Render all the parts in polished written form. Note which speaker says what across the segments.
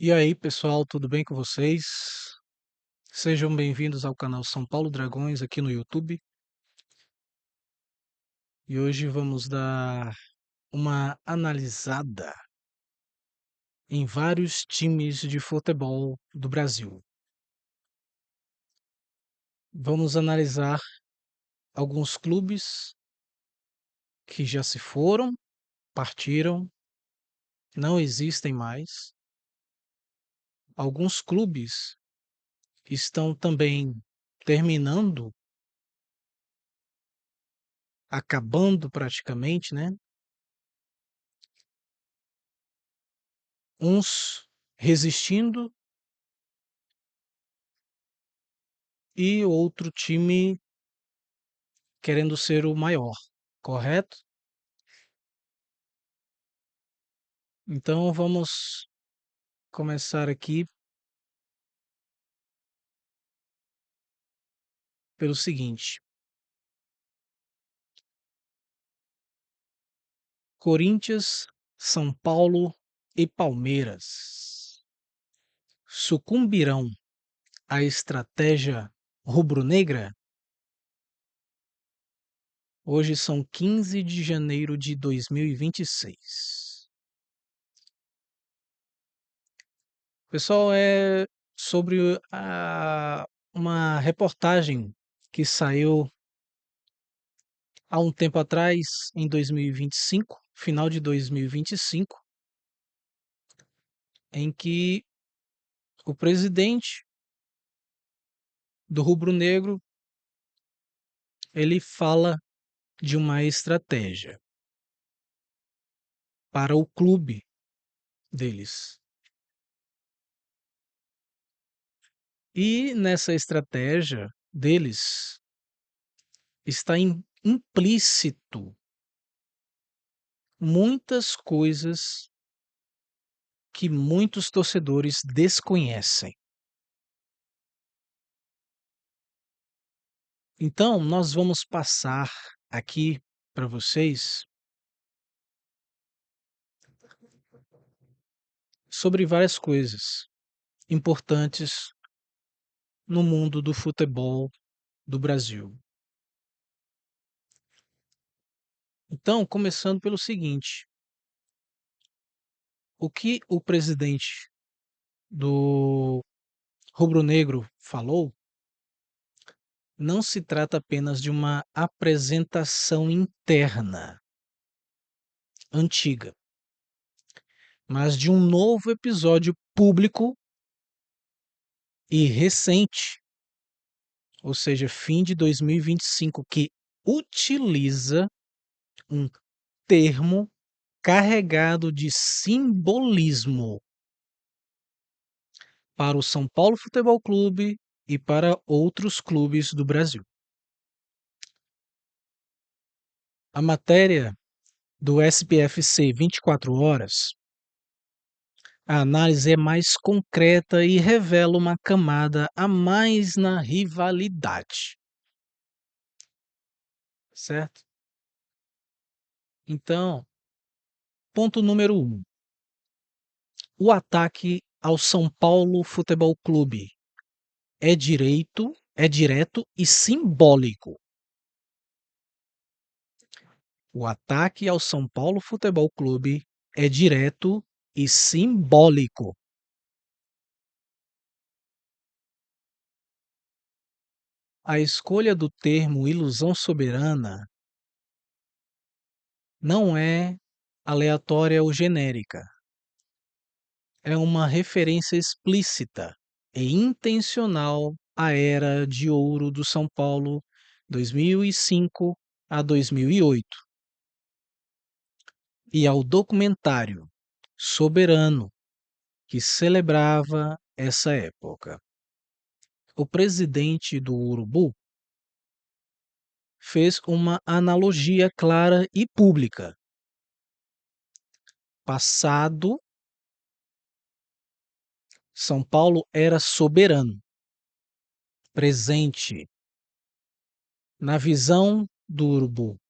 Speaker 1: E aí, pessoal, tudo bem com vocês? Sejam bem-vindos ao canal São Paulo Dragões aqui no YouTube. E hoje vamos dar uma analisada em vários times de futebol do Brasil. Vamos analisar alguns clubes que já se foram, partiram, não existem mais. Alguns clubes estão também terminando, acabando praticamente, né? Uns resistindo e outro time querendo ser o maior, correto? Então vamos começar aqui pelo seguinte: Corinthians, São Paulo e Palmeiras sucumbirão à estratégia rubro-negra? Hoje são 15 de janeiro de 2026. Pessoal, é sobre uma reportagem que saiu há um tempo atrás, em 2025, final de 2025, em que o presidente do rubro-negro ele fala de uma estratégia para o clube deles. E nessa estratégia deles está implícito muitas coisas que muitos torcedores desconhecem. Então, nós vamos passar aqui para vocês sobre várias coisas importantes no mundo do futebol do Brasil. Então, começando pelo seguinte: o que o presidente do rubro-negro falou não se trata apenas de uma apresentação interna antiga, mas de um novo episódio público e recente, ou seja, fim de 2025, que utiliza um termo carregado de simbolismo para o São Paulo Futebol Clube e para outros clubes do Brasil. A matéria do SPFC 24 horas, a análise é mais concreta e revela uma camada a mais na rivalidade. Certo? Então, ponto número 1. O ataque ao São Paulo Futebol Clube é direto e simbólico. O ataque ao São Paulo Futebol Clube é direto e simbólico. A escolha do termo ilusão soberana não é aleatória ou genérica. É uma referência explícita e intencional à era de ouro do São Paulo 2005 a 2008 e ao documentário Soberano que celebrava essa época. O presidente do Urubu fez uma analogia clara e pública. Passado, São Paulo era soberano. Presente, na visão do Urubu,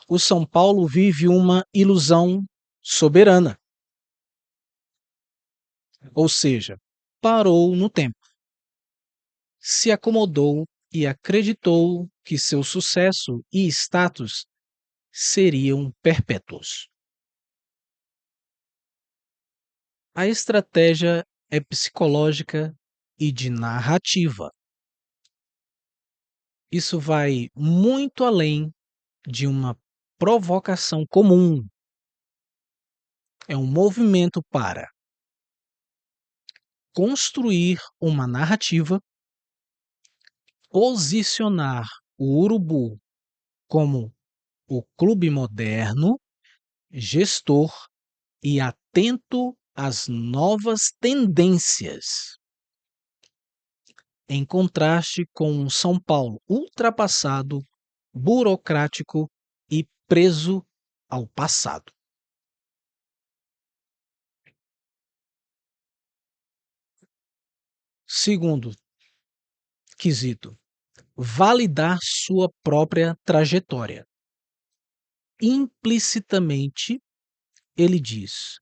Speaker 1: o São Paulo vive uma ilusão soberana. ou seja, parou no tempo, se acomodou e acreditou que seu sucesso e status seriam perpétuos. A estratégia é psicológica e de narrativa. Isso vai muito além de uma provocação comum. É um movimento para construir uma narrativa, posicionar o urubu como o clube moderno, gestor e atento às novas tendências, em contraste com um São Paulo ultrapassado, burocrático e preso ao passado. Segundo quesito, validar sua própria trajetória. Implicitamente, ele diz: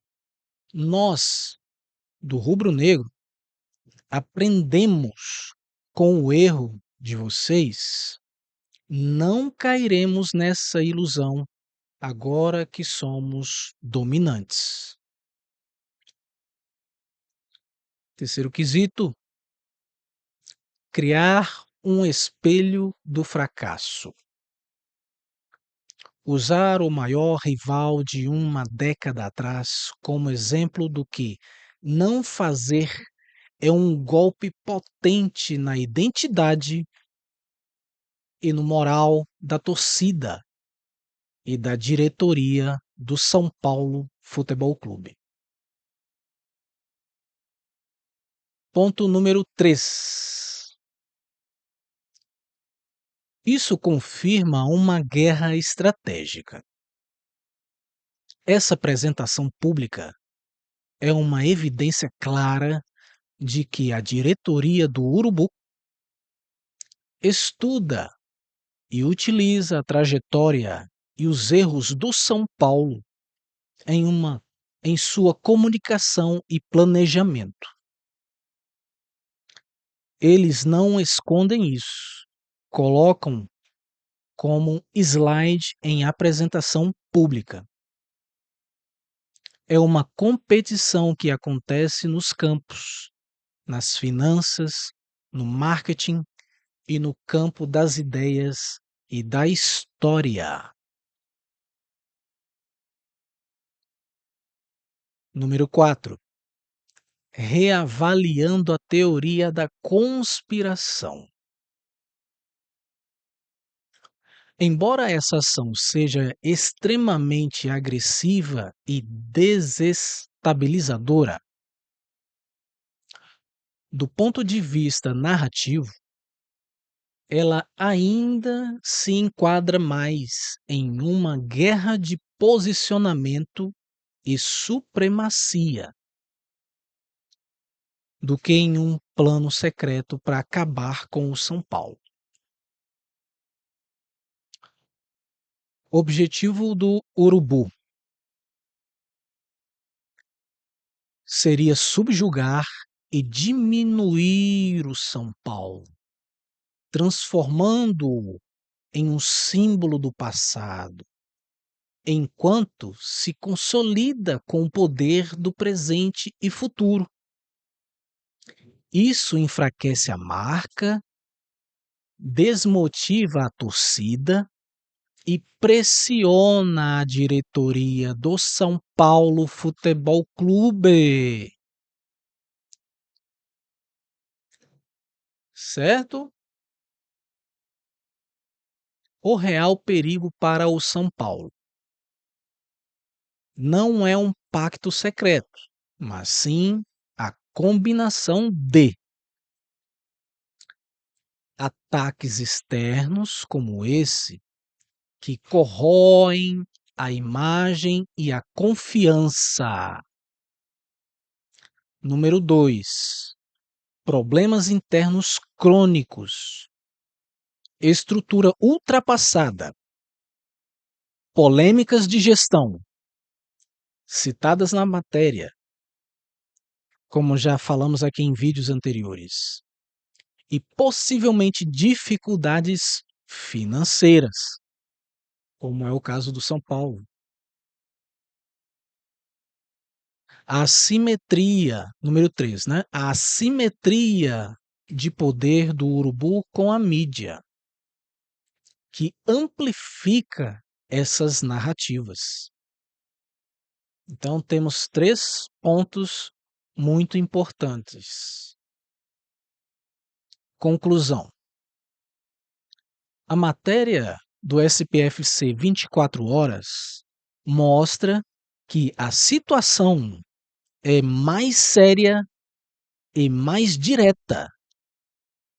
Speaker 1: nós, do rubro-negro, aprendemos com o erro de vocês, não cairemos nessa ilusão agora que somos dominantes. Terceiro quesito, criar um espelho do fracasso. Usar o maior rival de uma década atrás como exemplo do que não fazer é um golpe potente na identidade e no moral da torcida e da diretoria do São Paulo Futebol Clube. Ponto número 3. Isso confirma uma guerra estratégica. Essa apresentação pública é uma evidência clara de que a diretoria do Urubu estuda e utiliza a trajetória e os erros do São Paulo em sua comunicação e planejamento. Eles não escondem isso, colocam como slide em apresentação pública. É uma competição que acontece nos campos, nas finanças, no marketing e no campo das ideias e da história. Número 4. Reavaliando a teoria da conspiração. Embora essa ação seja extremamente agressiva e desestabilizadora, do ponto de vista narrativo, ela ainda se enquadra mais em uma guerra de posicionamento e supremacia do que em um plano secreto para acabar com o São Paulo. Objetivo do Urubu seria subjugar e diminuir o São Paulo, transformando-o em um símbolo do passado, enquanto se consolida com o poder do presente e futuro. Isso enfraquece a marca, desmotiva a torcida e pressiona a diretoria do São Paulo Futebol Clube. Certo? O real perigo para o São Paulo não é um pacto secreto, mas sim a combinação de ataques externos como esse, que corroem a imagem e a confiança. Número 2. Problemas internos crônicos. Estrutura ultrapassada. Polêmicas de gestão, citadas na matéria, como já falamos aqui em vídeos anteriores, e possivelmente dificuldades financeiras, como é o caso do São Paulo. A assimetria, número 3, né? A assimetria de poder do urubu com a mídia, que amplifica essas narrativas. Então, temos 3 pontos muito importantes. Conclusão: a matéria do SPFC 24 horas mostra que a situação é mais séria e mais direta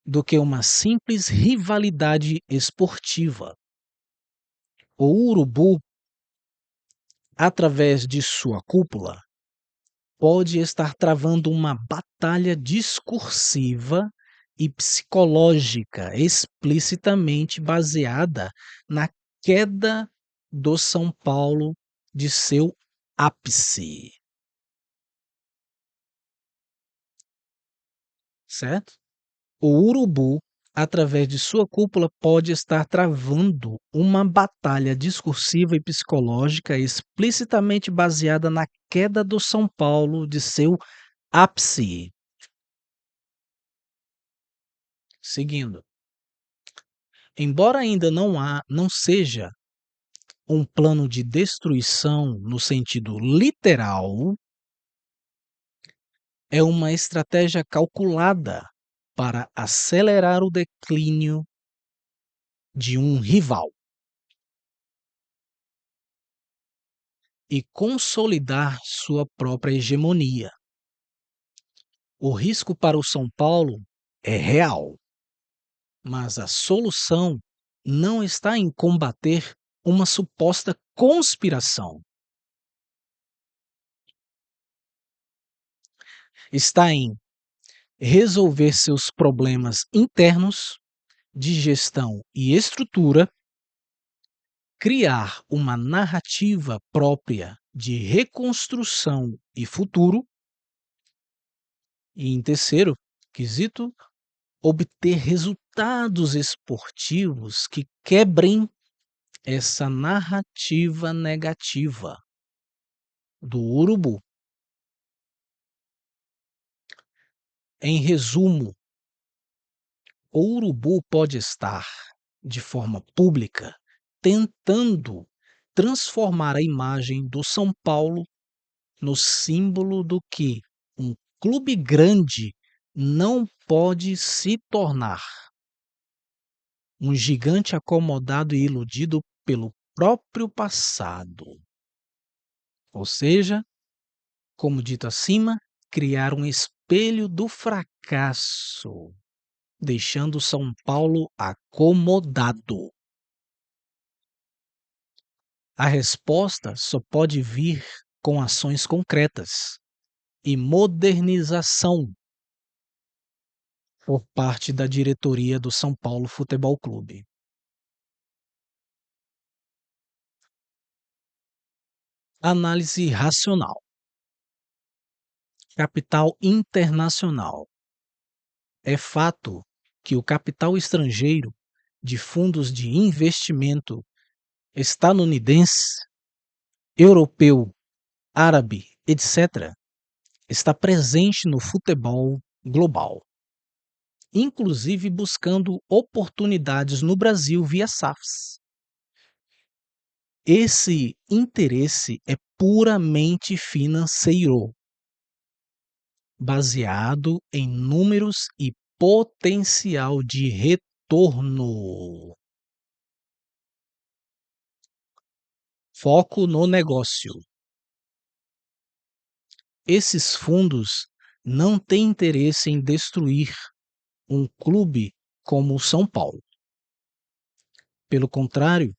Speaker 1: do que uma simples rivalidade esportiva. O urubu, através de sua cúpula, pode estar travando uma batalha discursiva e psicológica explicitamente baseada na queda do São Paulo de seu ápice, certo? O urubu, através de sua cúpula, pode estar travando uma batalha discursiva e psicológica explicitamente baseada na queda do São Paulo de seu ápice. Seguindo, embora ainda não seja um plano de destruição no sentido literal, é uma estratégia calculada para acelerar o declínio de um rival e consolidar sua própria hegemonia. O risco para o São Paulo é real, mas a solução não está em combater uma suposta conspiração. Está em resolver seus problemas internos de gestão e estrutura, criar uma narrativa própria de reconstrução e futuro, e em terceiro quesito, obter resultados esportivos que quebrem essa narrativa negativa do urubu. Em resumo, o urubu pode estar, de forma pública, tentando transformar a imagem do São Paulo no símbolo do que um clube grande não pode se tornar. Um gigante acomodado e iludido pelo próprio passado. Ou seja, como dito acima, criar um espelho do fracasso, deixando São Paulo acomodado. A resposta só pode vir com ações concretas e modernização por parte da diretoria do São Paulo Futebol Clube. Análise racional. Capital internacional. É fato que o capital estrangeiro de fundos de investimento estadunidense, europeu, árabe, etc., está presente no futebol global, inclusive buscando oportunidades no Brasil via SAFs. Esse interesse é puramente financeiro, baseado em números e potencial de retorno. Foco no negócio. Esses fundos não têm interesse em destruir um clube como o São Paulo. Pelo contrário,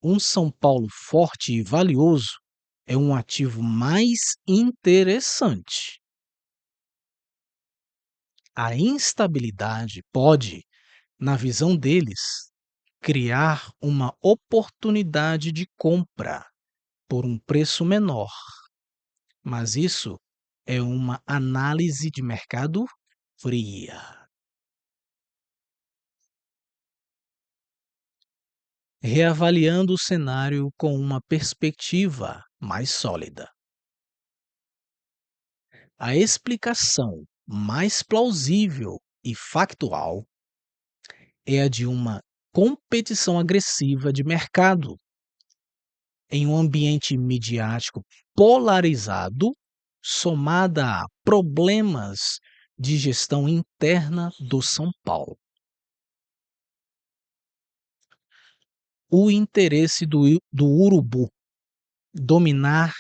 Speaker 1: um São Paulo forte e valioso é um ativo mais interessante. A instabilidade pode, na visão deles, criar uma oportunidade de compra por um preço menor, mas isso é uma análise de mercado fria. Reavaliando o cenário com uma perspectiva mais sólida. A explicação mais plausível e factual é a de uma competição agressiva de mercado em um ambiente midiático polarizado, somada a problemas de gestão interna do São Paulo. O interesse do Urubu dominar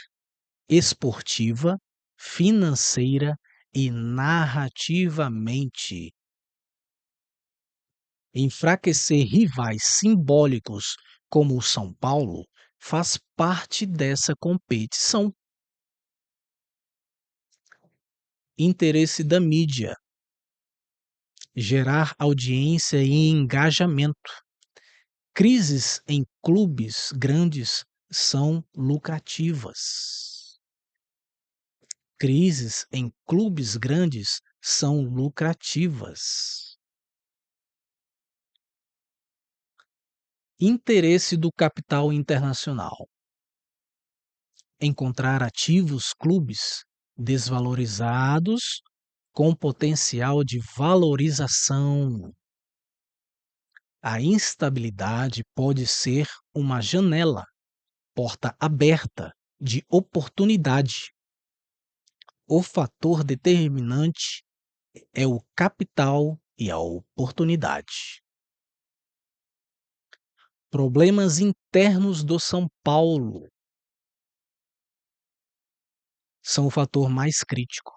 Speaker 1: esportiva, financeira e narrativamente. Enfraquecer rivais simbólicos como o São Paulo faz parte dessa competição. Interesse da mídia, gerar audiência e engajamento. Crises em clubes grandes são lucrativas. Crises em clubes grandes são lucrativas. Interesse do capital internacional. Encontrar ativos clubes desvalorizados com potencial de valorização. A instabilidade pode ser uma janela, porta aberta de oportunidade. O fator determinante é o capital e a oportunidade. Problemas internos do São Paulo são o fator mais crítico.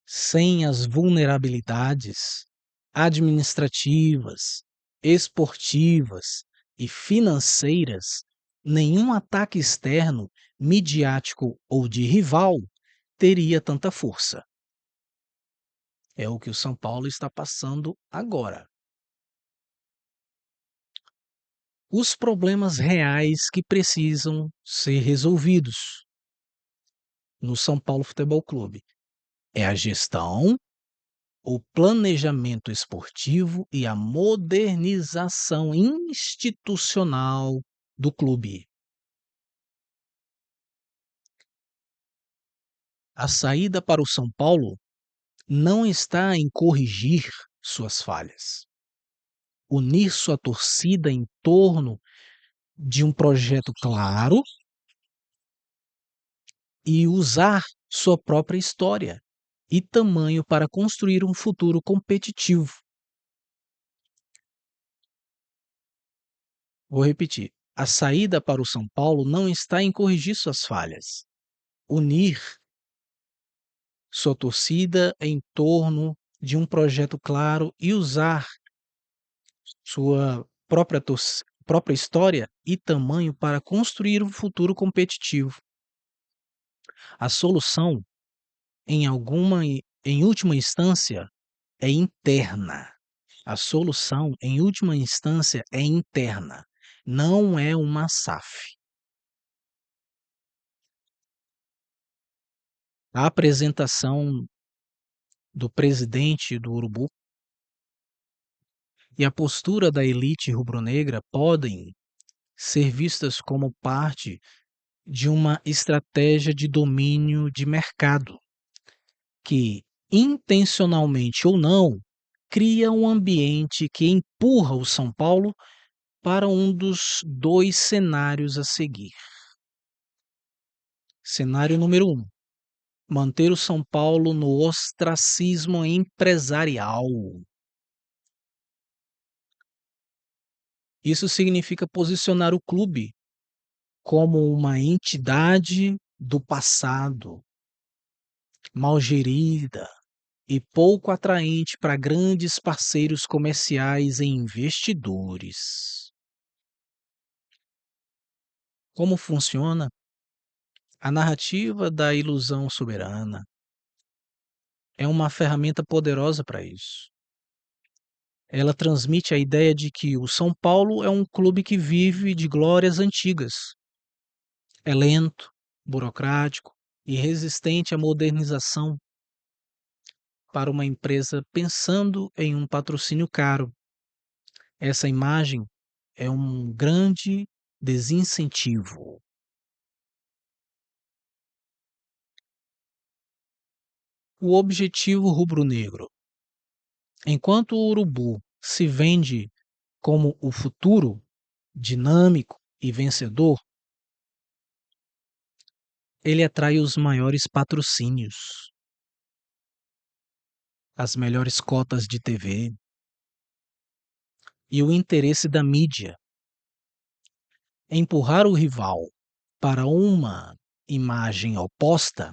Speaker 1: Sem as vulnerabilidades administrativas, esportivas e financeiras, nenhum ataque externo, midiático ou de rival teria tanta força. É o que o São Paulo está passando agora. Os problemas reais que precisam ser resolvidos no São Paulo Futebol Clube é a gestão, o planejamento esportivo e a modernização institucional do clube. A saída para o São Paulo não está em corrigir suas falhas, unir sua torcida em torno de um projeto claro e usar sua própria história e tamanho para construir um futuro competitivo. Vou repetir. A saída para o São Paulo não está em corrigir suas falhas, unir sua torcida em torno de um projeto claro e usar sua própria história e tamanho para construir um futuro competitivo. A solução, em última instância, é interna. A solução, em última instância, é interna, não é uma SAF. A apresentação do presidente do Urubu e a postura da elite rubro-negra podem ser vistas como parte de uma estratégia de domínio de mercado, que, intencionalmente ou não, cria um ambiente que empurra o São Paulo para um dos dois cenários a seguir. Cenário número 1: manter o São Paulo no ostracismo empresarial. Isso significa posicionar o clube como uma entidade do passado, mal gerida e pouco atraente para grandes parceiros comerciais e investidores. Como funciona? A narrativa da ilusão soberana é uma ferramenta poderosa para isso. Ela transmite a ideia de que o São Paulo é um clube que vive de glórias antigas. É lento, burocrático, e resistente à modernização para uma empresa pensando em um patrocínio caro. Essa imagem é um grande desincentivo. O objetivo rubro-negro. Enquanto o urubu se vende como o futuro, dinâmico e vencedor, ele atrai os maiores patrocínios, as melhores cotas de TV e o interesse da mídia. Empurrar o rival para uma imagem oposta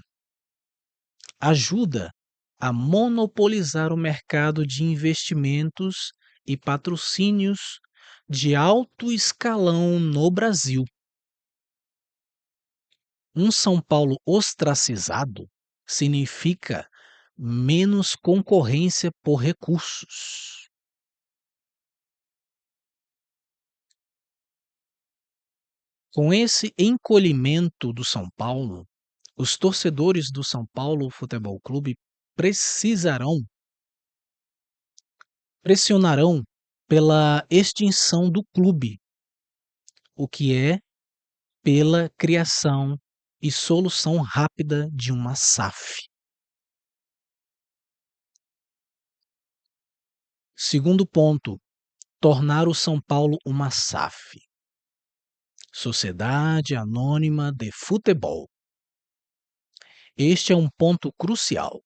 Speaker 1: ajuda a monopolizar o mercado de investimentos e patrocínios de alto escalão no Brasil. Um São Paulo ostracizado significa menos concorrência por recursos. Com esse encolhimento do São Paulo, os torcedores do São Paulo Futebol Clube precisarão pressionarão pela extinção do clube, o que é pela criação e solução rápida de uma SAF. Segundo ponto, tornar o São Paulo uma SAF, Sociedade Anônima de Futebol. Este é um ponto crucial.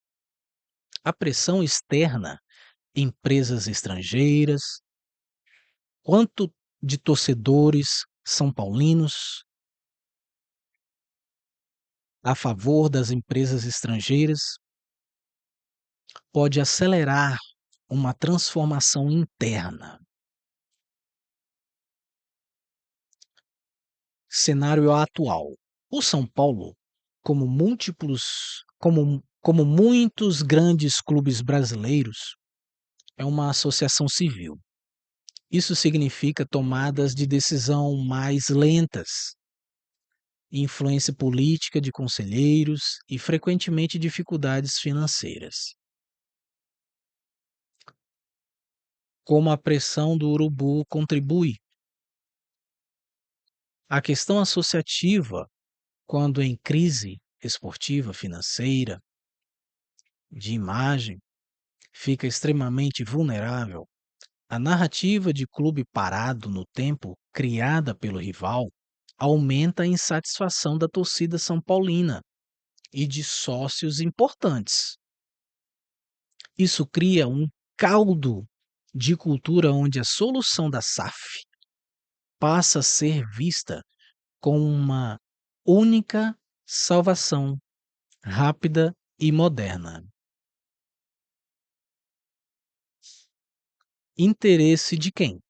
Speaker 1: A pressão externa, empresas estrangeiras, quanto de torcedores são paulinos a favor das empresas estrangeiras, pode acelerar uma transformação interna. Cenário atual. O São Paulo, como muitos grandes clubes brasileiros, é uma associação civil. Isso significa tomadas de decisão mais lentas, influência política de conselheiros e frequentemente dificuldades financeiras. Como a pressão do urubu contribui. A questão associativa, quando em crise esportiva, financeira, de imagem, fica extremamente vulnerável. A narrativa de clube parado no tempo, criada pelo rival, aumenta a insatisfação da torcida são paulina e de sócios importantes. Isso cria um caldo de cultura onde a solução da SAF passa a ser vista como uma única salvação rápida e moderna. Interesse de quem?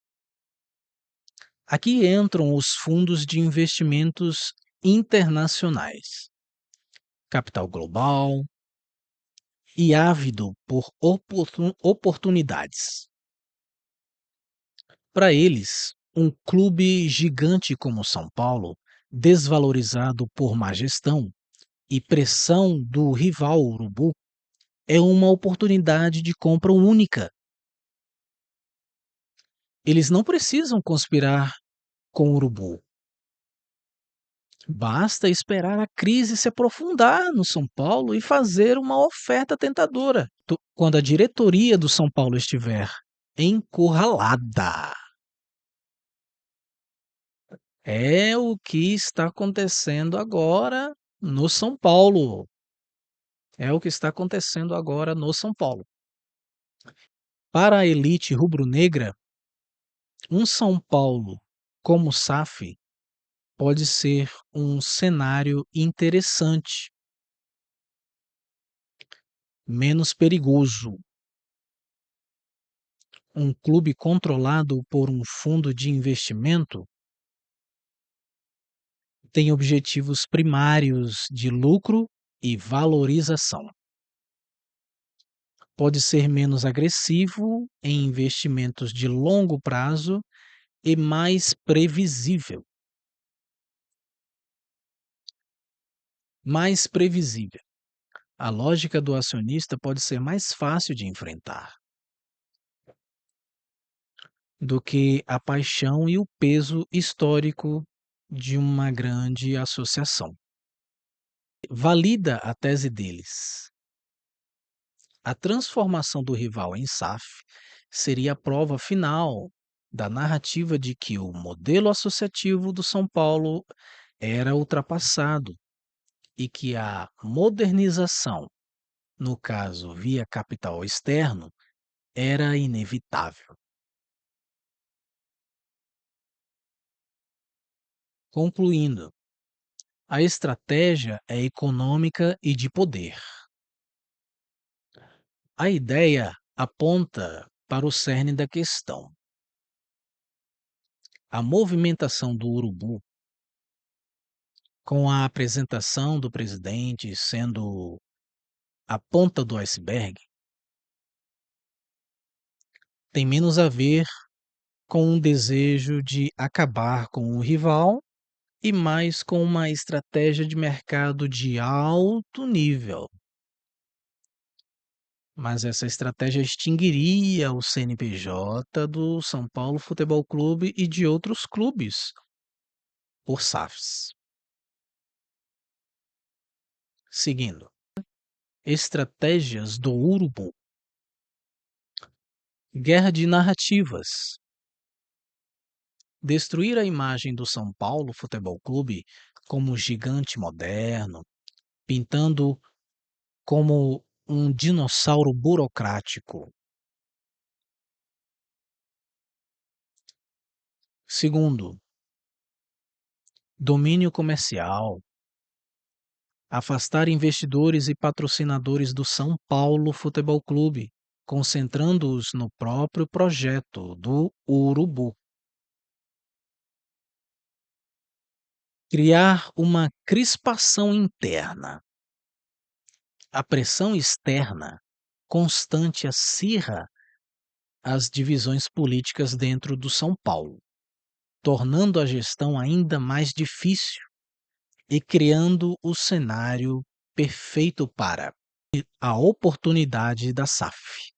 Speaker 1: Aqui entram os fundos de investimentos internacionais, capital global e ávido por oportunidades. Para eles, um clube gigante como São Paulo, desvalorizado por má gestão e pressão do rival urubu, é uma oportunidade de compra única. Eles não precisam conspirar com o urubu. Basta esperar a crise se aprofundar no São Paulo e fazer uma oferta tentadora. Quando a diretoria do São Paulo estiver encurralada. É o que está acontecendo agora no São Paulo. É o que está acontecendo agora no São Paulo. Para a elite rubro-negra, um São Paulo como SAF pode ser um cenário interessante, menos perigoso. Um clube controlado por um fundo de investimento tem objetivos primários de lucro e valorização. Pode ser menos agressivo em investimentos de longo prazo e mais previsível. mais previsível. A lógica do acionista pode ser mais fácil de enfrentar do que a paixão e o peso histórico de uma grande associação. Valida a tese deles. A transformação do rival em SAF seria a prova final da narrativa de que o modelo associativo do São Paulo era ultrapassado e que a modernização, no caso via capital externo, era inevitável. Concluindo, a estratégia é econômica e de poder. A ideia aponta para o cerne da questão. A movimentação do urubu, com a apresentação do presidente sendo a ponta do iceberg, tem menos a ver com um desejo de acabar com o rival e mais com uma estratégia de mercado de alto nível. Mas essa estratégia extinguiria o CNPJ do São Paulo Futebol Clube e de outros clubes por SAFs. Seguindo, estratégias do urubu. Guerra de narrativas. Destruir a imagem do São Paulo Futebol Clube como gigante moderno, pintando como um dinossauro burocrático. Segundo, domínio comercial. Afastar investidores e patrocinadores do São Paulo Futebol Clube, concentrando-os no próprio projeto do Urubu. Criar uma crispação interna. A pressão externa constante acirra as divisões políticas dentro do São Paulo, tornando a gestão ainda mais difícil e criando o cenário perfeito para a oportunidade da SAF.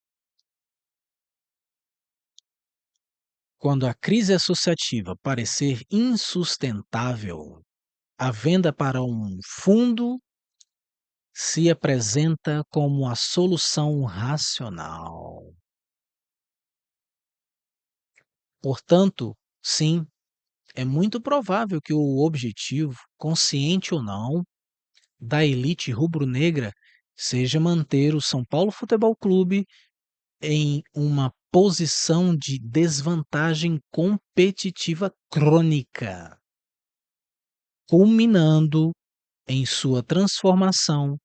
Speaker 1: Quando a crise associativa parecer insustentável, a venda para um fundo se apresenta como a solução racional. Portanto, sim, é muito provável que o objetivo, consciente ou não, da elite rubro-negra seja manter o São Paulo Futebol Clube em uma posição de desvantagem competitiva crônica, culminando em sua transformação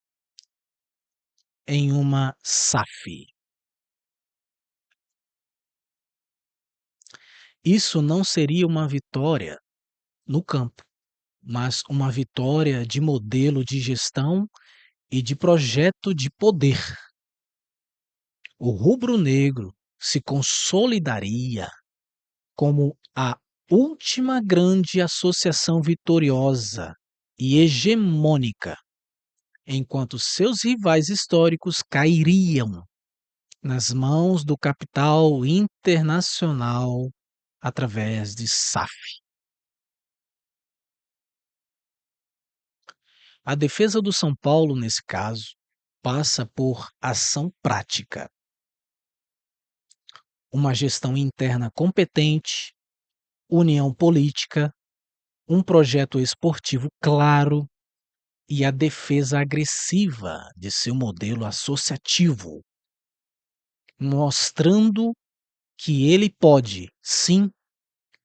Speaker 1: em uma SAF. Isso não seria uma vitória no campo, mas uma vitória de modelo de gestão e de projeto de poder. O rubro-negro se consolidaria como a última grande associação vitoriosa e hegemônica, enquanto seus rivais históricos cairiam nas mãos do capital internacional através de SAF. A defesa do São Paulo, nesse caso, passa por ação prática, uma gestão interna competente, união política, um projeto esportivo claro e a defesa agressiva de seu modelo associativo, mostrando que ele pode, sim,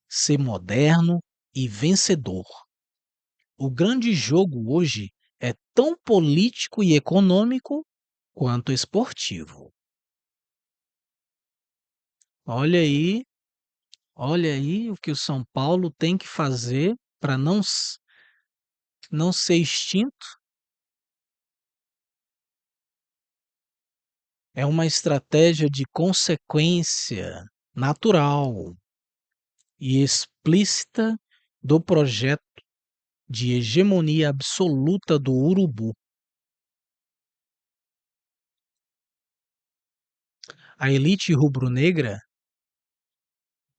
Speaker 1: ser moderno e vencedor. O grande jogo hoje é tão político e econômico quanto esportivo. Olha aí, olha aí o que o São Paulo tem que fazer para não ser extinto. É uma estratégia de consequência natural e explícita do projeto de hegemonia absoluta do urubu. A elite rubro-negra,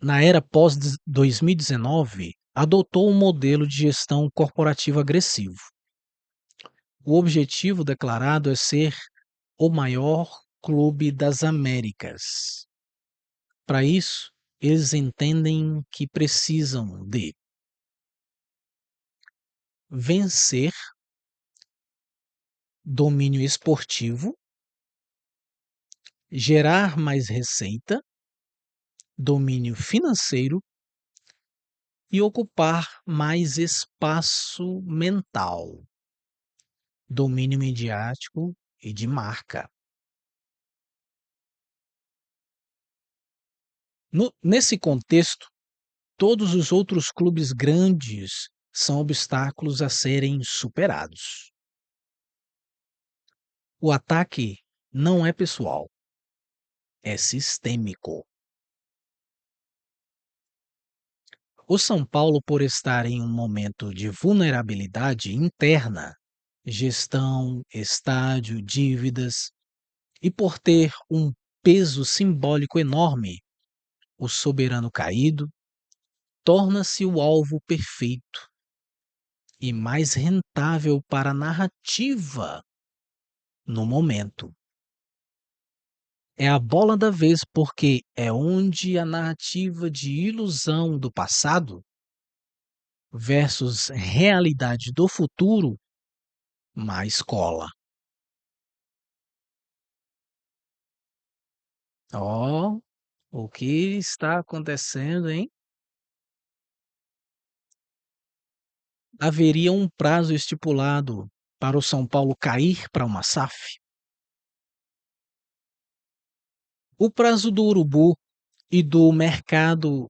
Speaker 1: na era pós-2019, adotou um modelo de gestão corporativa agressivo. O objetivo declarado é ser o maior clube das Américas. Para isso, eles entendem que precisam de vencer, domínio esportivo, gerar mais receita, domínio financeiro e ocupar mais espaço mental, domínio midiático e de marca. Nesse contexto, todos os outros clubes grandes são obstáculos a serem superados. O ataque não é pessoal, é sistêmico. O São Paulo, por estar em um momento de vulnerabilidade interna, gestão, estádio, dívidas, e por ter um peso simbólico enorme, o soberano caído torna-se o alvo perfeito e mais rentável para a narrativa no momento. É a bola da vez porque é onde a narrativa de ilusão do passado versus realidade do futuro mais cola. Ó, o que está acontecendo, hein? Haveria um prazo estipulado para o São Paulo cair para uma SAF? O prazo do urubu e do mercado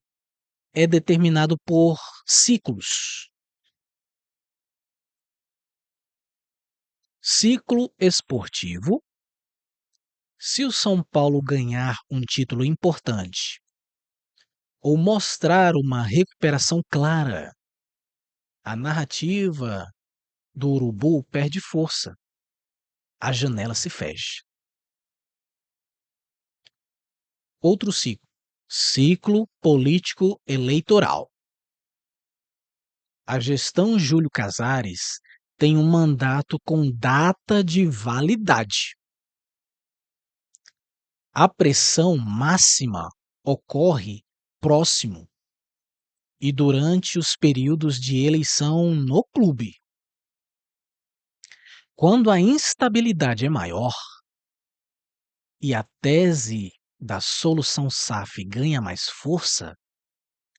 Speaker 1: é determinado por ciclos. Ciclo esportivo. Se o São Paulo ganhar um título importante ou mostrar uma recuperação clara, a narrativa do urubu perde força, a janela se fecha. Outro ciclo, ciclo político eleitoral. A gestão Júlio Casares tem um mandato com data de validade. A pressão máxima ocorre próximo e durante os períodos de eleição no clube. Quando a instabilidade é maior e a tese da solução SAF ganha mais força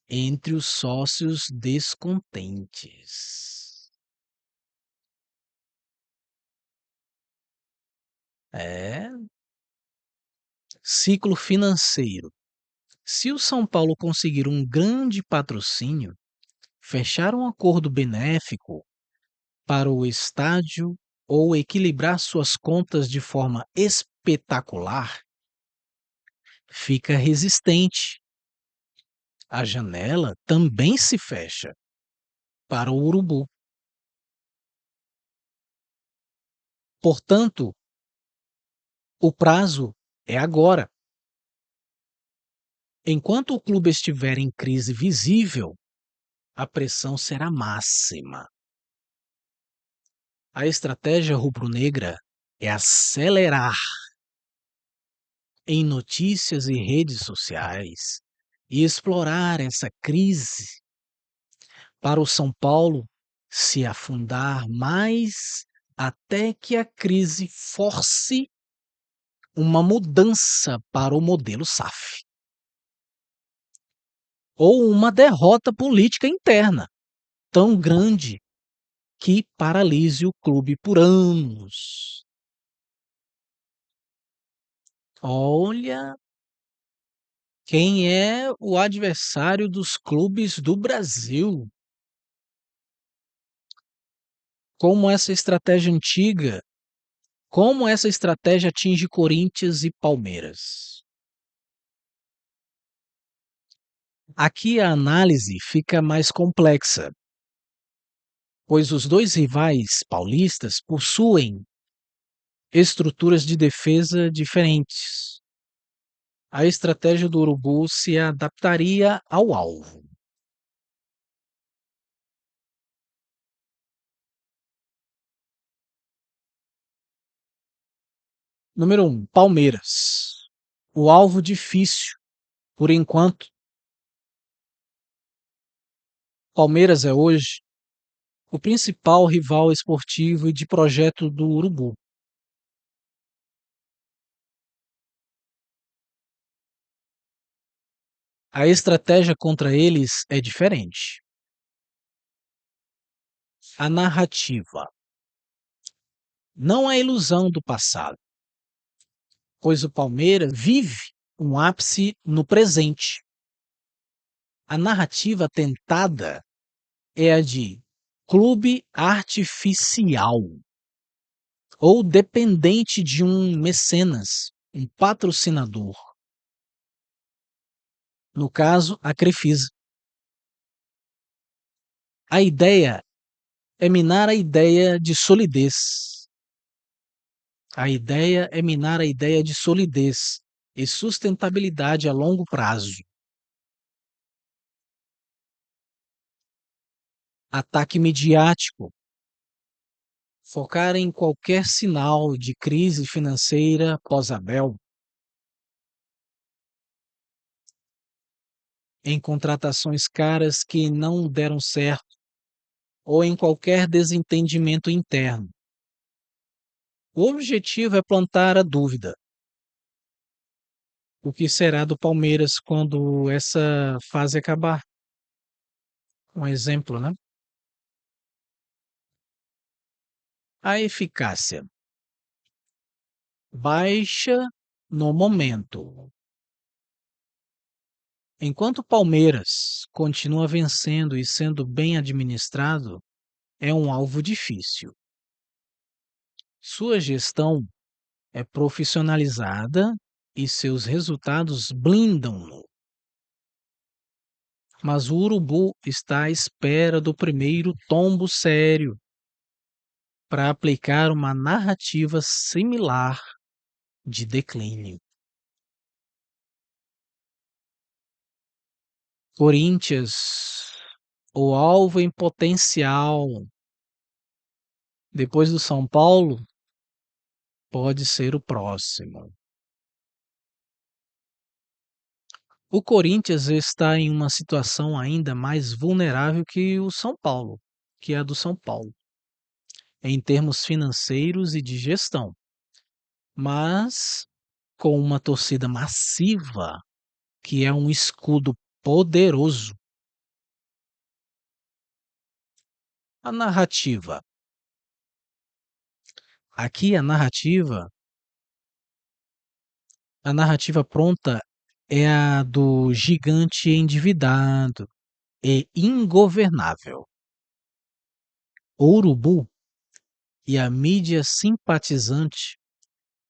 Speaker 1: entre os sócios descontentes. É. Ciclo financeiro. Se o São Paulo conseguir um grande patrocínio, fechar um acordo benéfico para o estádio ou equilibrar suas contas de forma espetacular, fica resistente. A janela também se fecha para o urubu. Portanto, o prazo é agora. Enquanto o clube estiver em crise visível, a pressão será máxima. A estratégia rubro-negra é acelerar em notícias e redes sociais e explorar essa crise para o São Paulo se afundar mais até que a crise force uma mudança para o modelo SAF ou uma derrota política interna tão grande que paralise o clube por anos. Olha, quem é o adversário dos clubes do Brasil? Como essa estratégia antiga, como essa estratégia atinge Corinthians e Palmeiras? Aqui a análise fica mais complexa. pois os dois rivais paulistas possuem estruturas de defesa diferentes. A estratégia do urubu se adaptaria ao alvo. Número um, Palmeiras. O alvo difícil, por enquanto. Palmeiras é hoje o principal rival esportivo e de projeto do urubu. A estratégia contra eles é diferente. A narrativa. Não a ilusão do passado, pois o Palmeiras vive um ápice no presente. A narrativa tentada é a de clube artificial ou dependente de um mecenas, um patrocinador. No caso, a Crefisa. A ideia é minar a ideia de solidez. A ideia é minar a ideia de solidez e sustentabilidade a longo prazo. Ataque midiático. Focar em qualquer sinal de crise financeira pós-Abel, em contratações caras que não deram certo ou em qualquer desentendimento interno. O objetivo é plantar a dúvida. O que será do Palmeiras quando essa fase acabar? Um exemplo, né? A eficácia baixa no momento. Enquanto o Palmeiras continua vencendo e sendo bem administrado, é um alvo difícil. Sua gestão é profissionalizada e seus resultados blindam-no. Mas o urubu está à espera do primeiro tombo sério para aplicar uma narrativa similar de declínio. Corinthians, o alvo em potencial, depois do São Paulo, pode ser o próximo. O Corinthians está em uma situação ainda mais vulnerável que o São Paulo, que é a do São Paulo, em termos financeiros e de gestão, mas com uma torcida massiva, que é um escudo poderoso. A narrativa. Aqui a narrativa pronta é a do gigante endividado e ingovernável. O urubu e a mídia simpatizante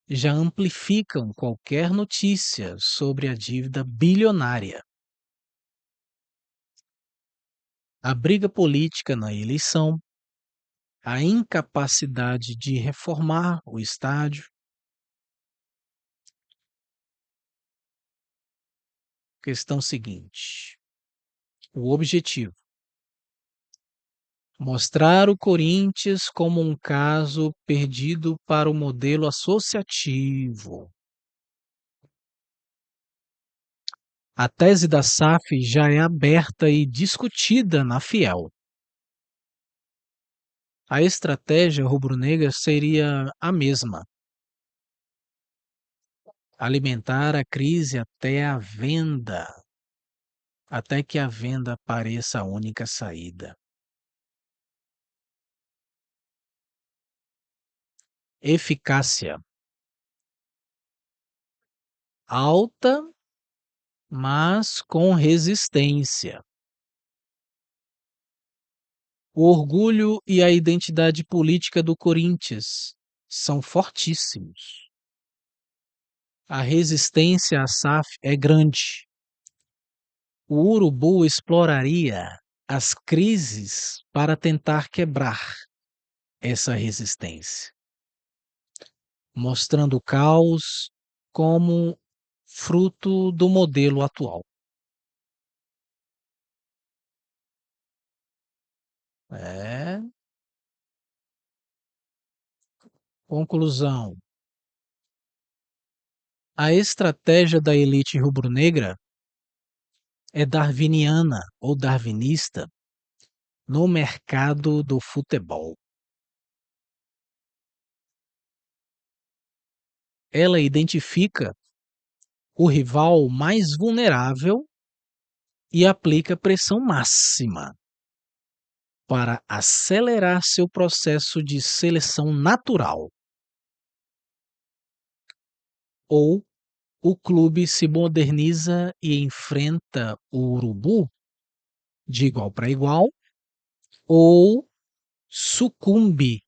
Speaker 1: já amplificam qualquer notícia sobre a dívida bilionária. A briga política na eleição, a incapacidade de reformar o estádio. Questão seguinte: o objetivo. Mostrar o Corinthians como um caso perdido para o modelo associativo. A tese da SAF já é aberta e discutida na Fiel. A estratégia rubro-negra seria a mesma: alimentar a crise até que a venda pareça a única saída. Eficácia alta, mas com resistência. O orgulho e a identidade política do Corinthians são fortíssimos. A resistência à SAF é grande. O urubu exploraria as crises para tentar quebrar essa resistência, mostrando o caos como fruto do modelo atual. É, conclusão. A estratégia da elite rubro-negra é darwiniana ou darwinista no mercado do futebol. Ela identifica o rival mais vulnerável e aplica pressão máxima para acelerar seu processo de seleção natural. Ou o clube se moderniza e enfrenta o urubu de igual para igual, ou sucumbe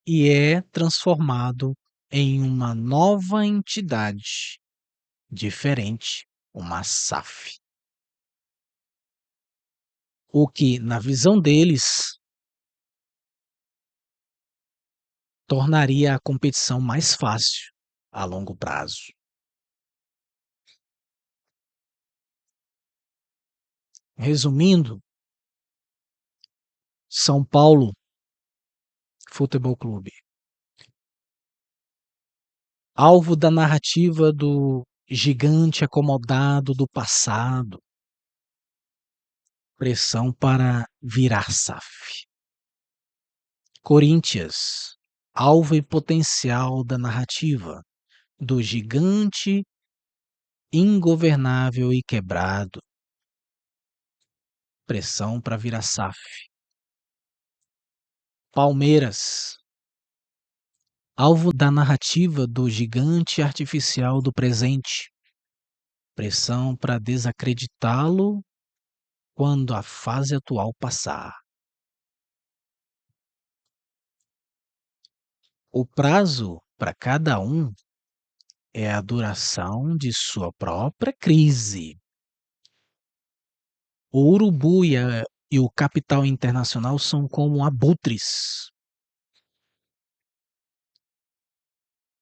Speaker 1: e é transformado em uma nova entidade diferente, uma SAF. O que, na visão deles, tornaria a competição mais fácil a longo prazo. Resumindo, São Paulo Futebol Clube, alvo da narrativa do gigante acomodado do passado, pressão para virar SAF. Corinthians, alvo e potencial da narrativa do gigante ingovernável e quebrado, pressão para virar SAF. Palmeiras, alvo da narrativa do gigante artificial do presente, pressão para desacreditá-lo quando a fase atual passar. O prazo para cada um é a duração de sua própria crise. O urubu e o capital internacional são como abutres.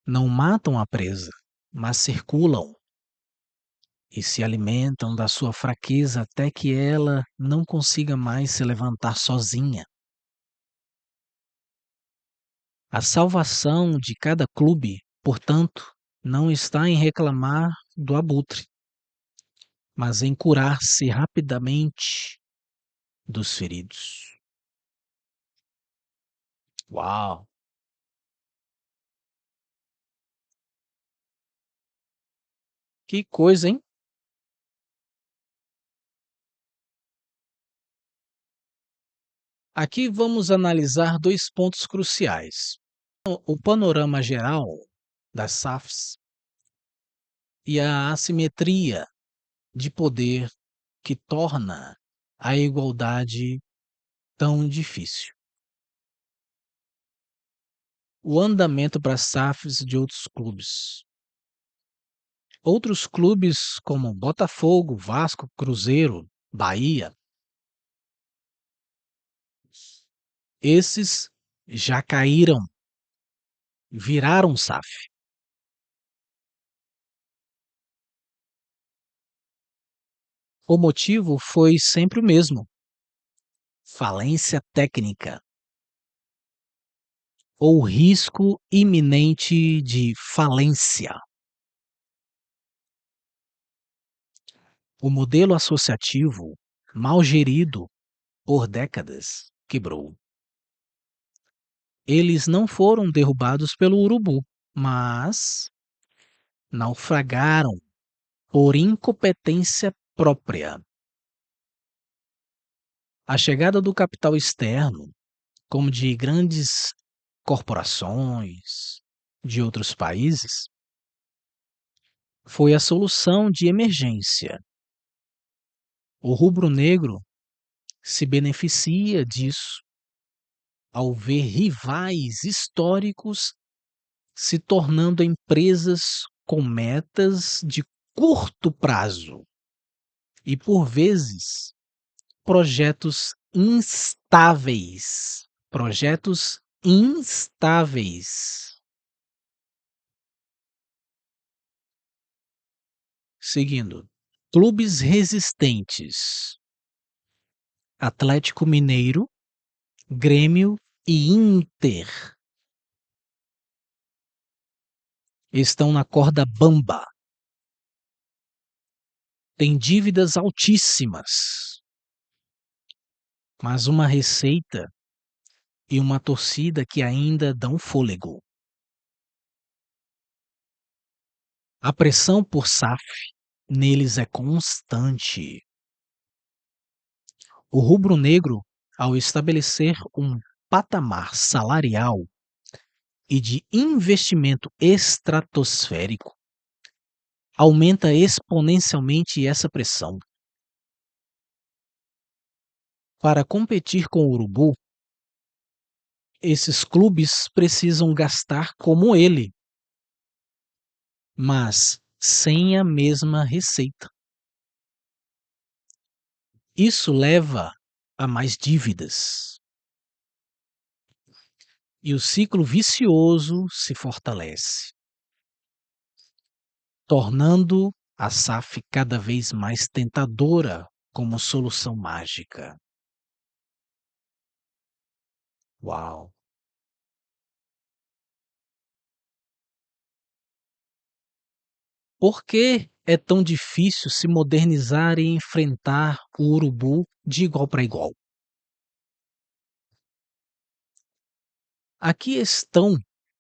Speaker 1: Não matam a presa, mas circulam e se alimentam da sua fraqueza até que ela não consiga mais se levantar sozinha. A salvação de cada clube, portanto, não está em reclamar do abutre, mas em curar-se rapidamente dos feridos. Uau! Que coisa, hein? Aqui vamos analisar dois pontos cruciais: o panorama geral das SAFs e a assimetria de poder que torna a igualdade tão difícil. O andamento para as SAFs de outros clubes. Outros clubes como Botafogo, Vasco, Cruzeiro, Bahia, esses já caíram, viraram SAF. O motivo foi sempre o mesmo: falência técnica ou risco iminente de falência. O modelo associativo, mal gerido por décadas, quebrou. Eles não foram derrubados pelo urubu, mas naufragaram por incompetência própria. A chegada do capital externo, como de grandes corporações de outros países, foi a solução de emergência. O rubro-negro se beneficia disso ao ver rivais históricos se tornando empresas com metas de curto prazo e, por vezes, Projetos instáveis. Projetos instáveis. Seguindo. Clubes resistentes: Atlético Mineiro, Grêmio e Inter estão na corda bamba. Têm dívidas altíssimas, mas uma receita e uma torcida que ainda dão fôlego. A pressão por SAF neles é constante. O rubro-negro, ao estabelecer um patamar salarial e de investimento estratosférico, aumenta exponencialmente essa pressão. Para competir com o Urubu, esses clubes precisam gastar como ele, mas sem a mesma receita. Isso leva a mais dívidas. E o ciclo vicioso se fortalece, tornando a SAF cada vez mais tentadora como solução mágica. Uau! Por que é tão difícil se modernizar e enfrentar o urubu de igual para igual? Aqui estão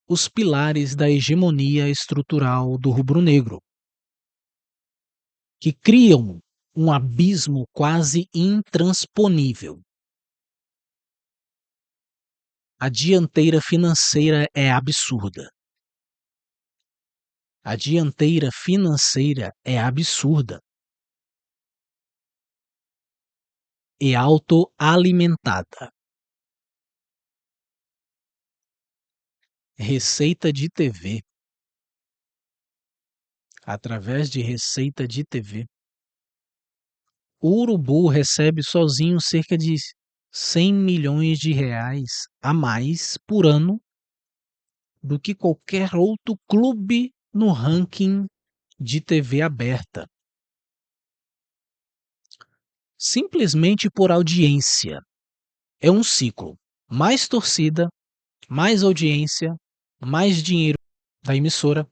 Speaker 1: os pilares da hegemonia estrutural do rubro-negro, que criam um abismo quase intransponível. A dianteira financeira é absurda. A dianteira financeira é absurda e autoalimentada. Receita de TV. Através de receita de TV, o urubu recebe sozinho cerca de 100 milhões de reais a mais por ano do que qualquer outro clube no ranking de TV aberta. Simplesmente por audiência. É um ciclo. Mais torcida, mais audiência, mais dinheiro da emissora,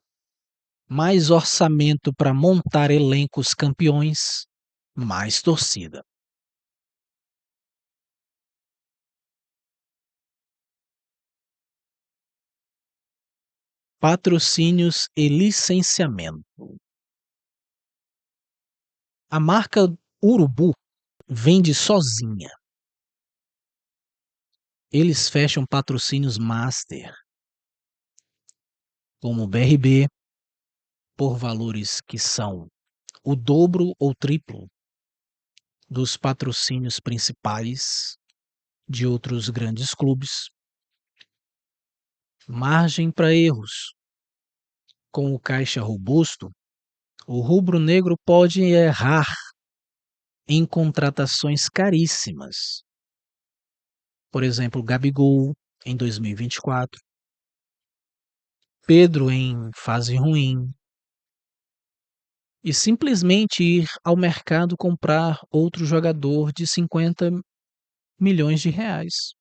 Speaker 1: mais orçamento para montar elencos campeões, mais torcida. Patrocínios e licenciamento. A marca Urubu vende sozinha. Eles fecham patrocínios master, como o BRB, por valores que são o dobro ou triplo dos patrocínios principais de outros grandes clubes. Margem para erros. Com o caixa robusto, o rubro-negro pode errar em contratações caríssimas. Por exemplo, Gabigol em 2024, Pedro em fase ruim, e simplesmente ir ao mercado comprar outro jogador de 50 milhões de reais.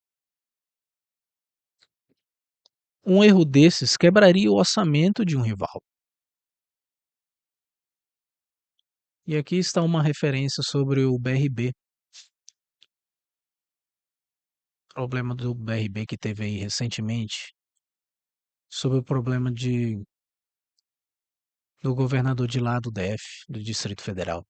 Speaker 1: Um erro desses quebraria o orçamento de um rival. E aqui está uma referência sobre o BRB, problema do BRB que teve aí recentemente, sobre o problema do governador de lá do DF, do Distrito Federal.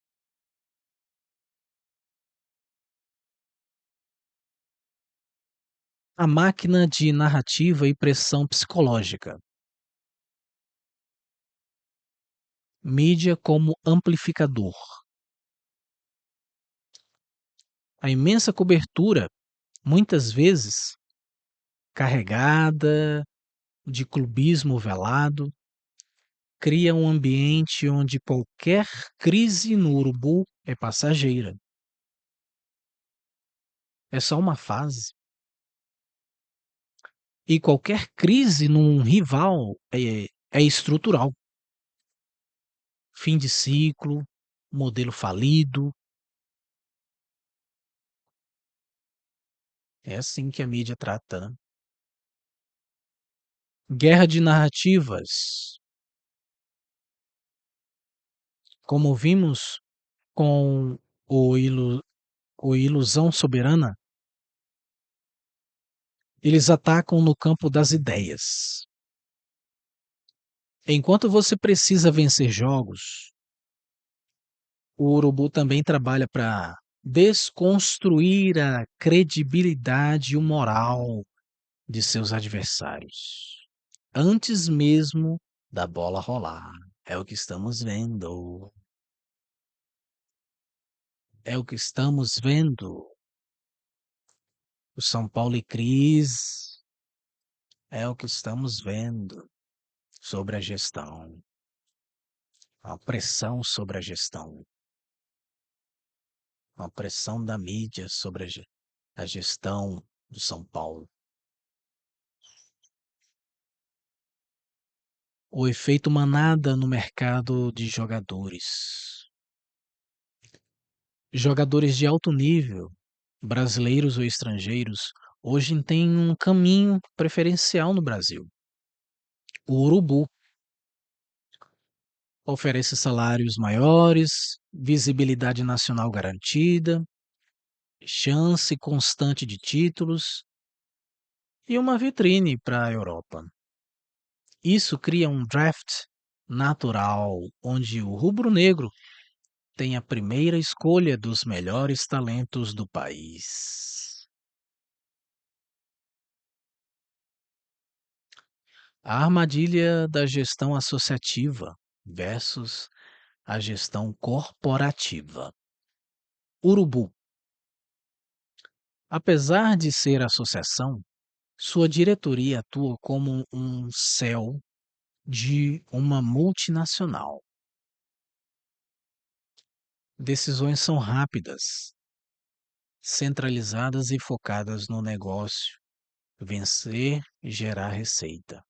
Speaker 1: A máquina de narrativa e pressão psicológica. Mídia como amplificador. A imensa cobertura, muitas vezes carregada de clubismo velado, cria um ambiente onde qualquer crise no urubu é passageira. é só uma fase. E qualquer crise num rival é estrutural. Fim de ciclo, modelo falido, é assim que a mídia trata, né. Guerra de narrativas, como vimos com o ilu o Ilusão Soberana, eles atacam no campo das ideias. Enquanto você precisa vencer jogos, o urubu também trabalha para desconstruir a credibilidade e o moral de seus adversários, antes mesmo da bola rolar. É o que estamos vendo, é o que estamos vendo. O São Paulo e Cris é o que estamos vendo sobre a gestão, a pressão sobre a gestão, a pressão da mídia sobre a gestão do São Paulo. O efeito manada no mercado de jogadores. Jogadores de alto nível, brasileiros ou estrangeiros, hoje têm um caminho preferencial no Brasil. O Urubu oferece salários maiores, visibilidade nacional garantida, chance constante de títulos e uma vitrine para a Europa. Isso cria um draft natural, onde o rubro-negro tem a primeira escolha dos melhores talentos do país. A armadilha da gestão associativa versus a gestão corporativa. Urubu. Apesar de ser associação, sua diretoria atua como um céu de uma multinacional. Decisões são rápidas, centralizadas e focadas no negócio, vencer e gerar receita.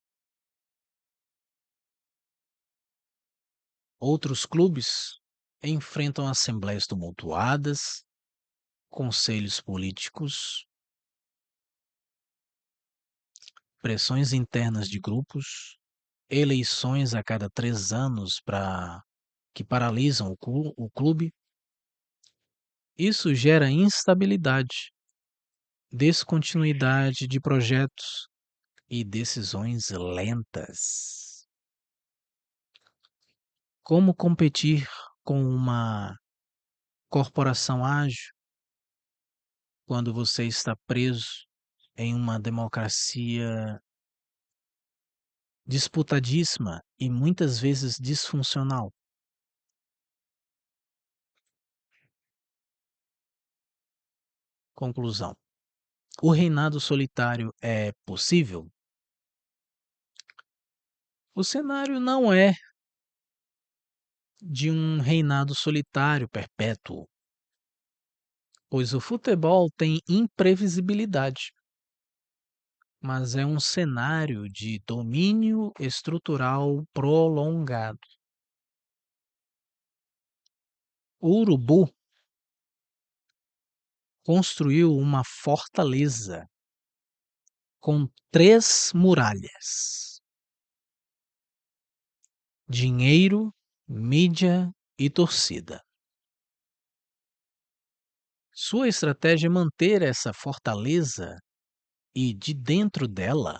Speaker 1: Outros clubes enfrentam assembleias tumultuadas, conselhos políticos, pressões internas de grupos, eleições a cada 3 anos que paralisam o clube. Isso gera instabilidade, descontinuidade de projetos e decisões lentas. Como competir com uma corporação ágil quando você está preso em uma democracia disputadíssima e muitas vezes disfuncional? Conclusão: o reinado solitário é possível? O cenário não é de um reinado solitário perpétuo, pois o futebol tem imprevisibilidade, mas é um cenário de domínio estrutural prolongado. O Urubu construiu uma fortaleza com 3 muralhas: dinheiro, mídia e torcida. Sua estratégia é manter essa fortaleza e, de dentro dela,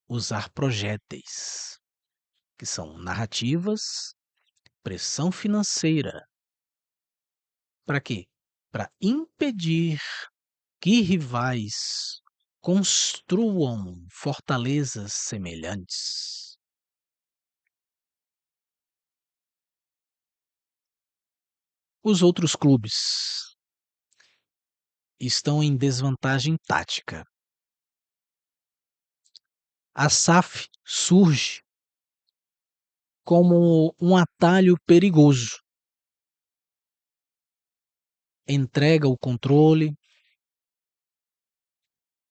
Speaker 1: usar projéteis, que são narrativas, pressão financeira. Para quê? Para impedir que rivais construam fortalezas semelhantes. Os outros clubes estão em desvantagem tática. A SAF surge como um atalho perigoso. Entrega o controle,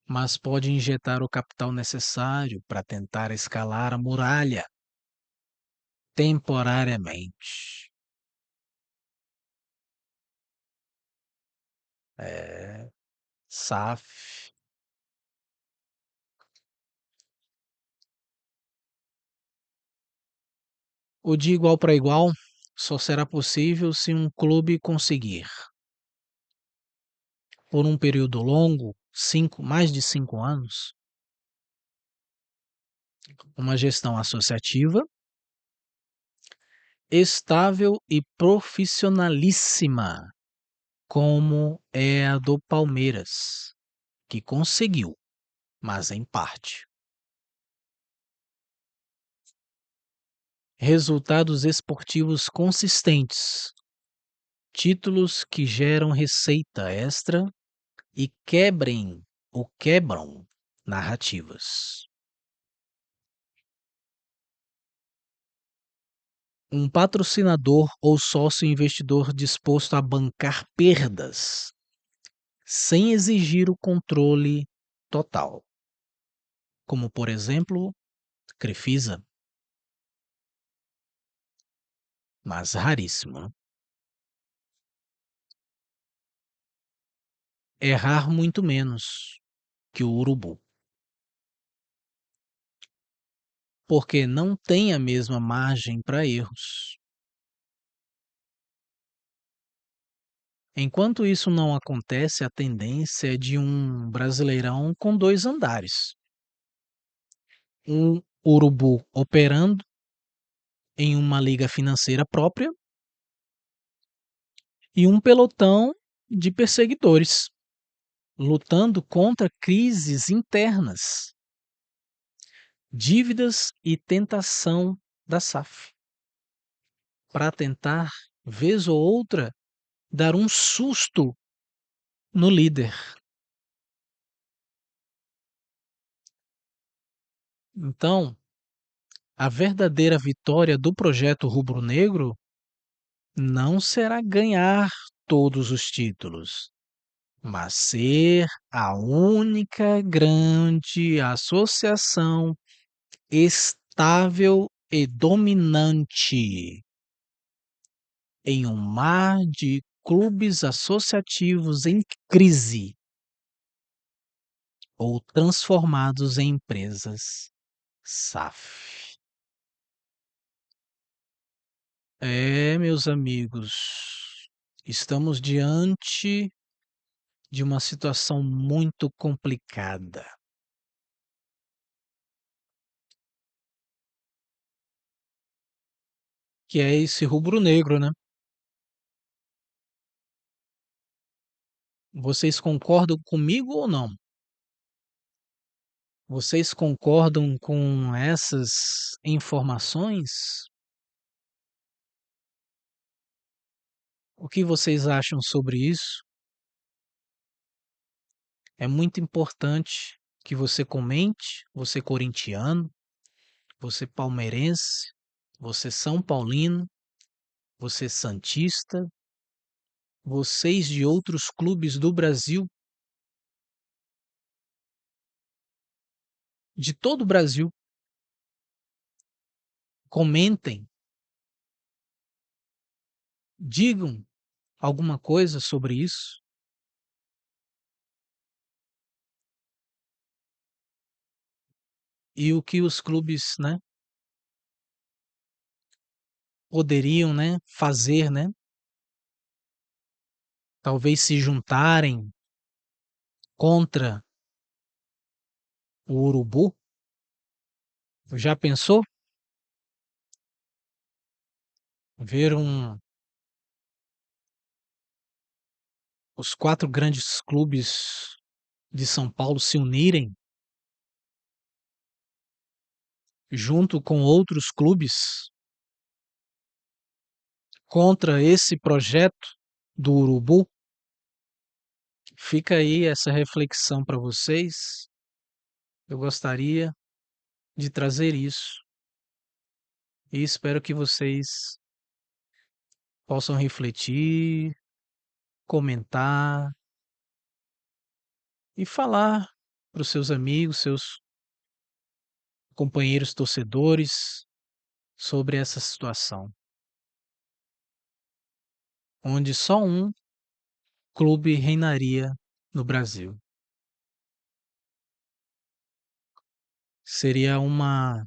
Speaker 1: mas pode injetar o capital necessário para tentar escalar a muralha temporariamente. É, SAF. O de igual para igual só será possível se um clube conseguir, por um período longo, mais de 5 anos, uma gestão associativa estável e profissionalíssima, como é a do Palmeiras, que conseguiu, mas em parte. Resultados esportivos consistentes, títulos que geram receita extra e quebram narrativas. Um patrocinador ou sócio investidor disposto a bancar perdas, sem exigir o controle total, como por exemplo, Crefisa, mas raríssimo, né? Errar muito menos que o urubu, porque não tem a mesma margem para erros. Enquanto isso não acontece, a tendência é de um Brasileirão com 2 andares. Um urubu operando em uma liga financeira própria e um pelotão de perseguidores, lutando contra crises internas, dívidas e tentação da SAF, para tentar, vez ou outra, dar um susto no líder. Então, a verdadeira vitória do projeto rubro-negro não será ganhar todos os títulos, mas ser a única grande associação estável e dominante em um mar de clubes associativos em crise ou transformados em empresas SAF. É, meus amigos, estamos diante de uma situação muito complicada, que é esse rubro-negro, né? Vocês concordam comigo ou não? Vocês concordam com essas informações? O que vocês acham sobre isso? É muito importante que você comente, você corintiano, você palmeirense, você são paulino, você santista, vocês de outros clubes do Brasil, de todo o Brasil, comentem, digam alguma coisa sobre isso e o que os clubes, né, poderiam, né, fazer, né? Talvez se juntarem contra o urubu. Já pensou? Ver os 4 grandes clubes de São Paulo se unirem junto com outros clubes contra esse projeto do urubu? Fica aí essa reflexão para vocês. Eu gostaria de trazer isso e espero que vocês possam refletir, comentar e falar. para os seus amigos, seus companheiros torcedores sobre essa situação, onde só um clube reinaria no Brasil. Seria uma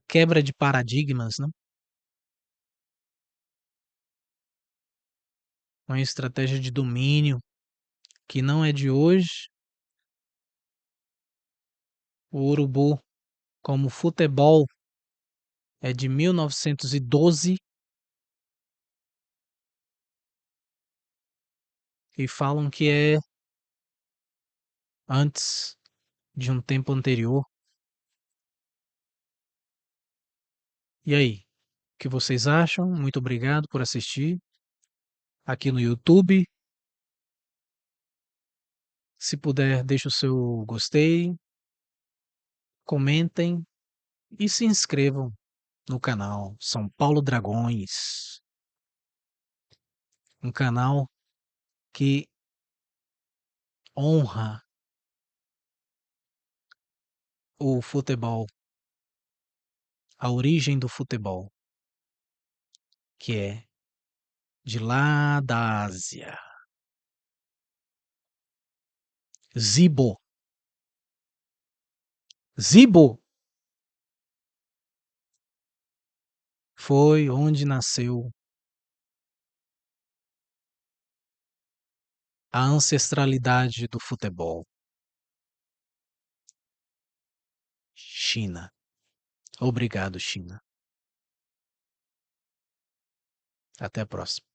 Speaker 1: quebra de paradigmas, né, uma estratégia de domínio que não é de hoje. O urubu, como futebol, é de 1912 e falam que é antes de um tempo anterior. E aí, o que vocês acham? Muito obrigado por assistir aqui no YouTube. Se puder, deixe o seu gostei, comentem e se inscrevam no canal São Paulo Dragões, um canal que honra o futebol, a origem do futebol, que é de lá da Ásia. Zibo, Zibo foi onde nasceu a ancestralidade do futebol. China. Obrigado, China. Até a próxima.